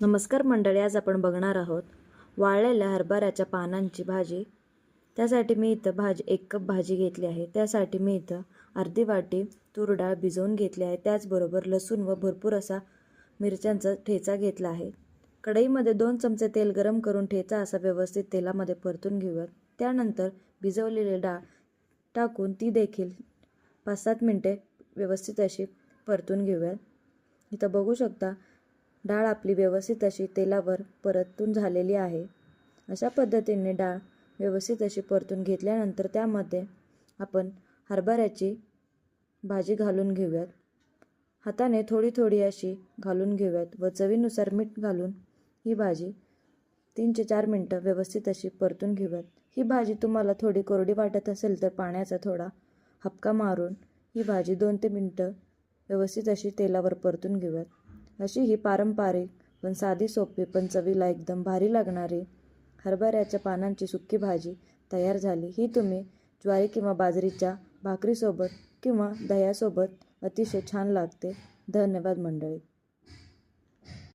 नमस्कार मंडळी, आज आपण बघणार आहोत वाळलेल्या हरभऱ्याच्या पानांची भाजी। त्यासाठी मी इथं 1 कप भाजी घेतली आहे। त्यासाठी मी इथं अर्धी वाटी तूर डाळ भिजवून घेतली आहे। त्याचबरोबर लसूण व भरपूर असा मिरच्यांचा ठेचा घेतला आहे। कढईमध्ये 2 चमचे तेल गरम करून ठेचा असा व्यवस्थित तेलामध्ये परतून घेऊयात। त्यानंतर भिजवलेली डाळ टाकून ती देखील 5-7 मिनिटे व्यवस्थित अशी परतून घेऊयात। इथं बघू शकता डाळ आपली व्यवस्थित अशी तेलावर परतून झालेली आहे। अशा पद्धतीने डाळ व्यवस्थित अशी परतून घेतल्यानंतर त्यामध्ये आपण हरभऱ्याची भाजी घालून घेऊयात। हाताने थोडी थोडी अशी घालून घेऊयात व चवीनुसार मीठ घालून ही भाजी 3 ते 4 मिनिटं व्यवस्थित अशी परतून घेऊयात। ही भाजी तुम्हाला थोडी कोरडी वाटत असेल तर पाण्याचा थोडा हबका मारून ही भाजी 2 ते मिनिटं व्यवस्थित अशी तेलावर परतून घेऊयात। अशी ही पारंपरिक पण साधी सोपी पण चवीला एकदम भारी लागणारी हरभऱ्याच्या पानांची सुक्की भाजी तयार झाली। ही तुम्ही ज्वारी किंवा बाजरीच्या भाकरीसोबत किंवा दह्यासोबत अतिशय छान लागते। धन्यवाद मंडळी।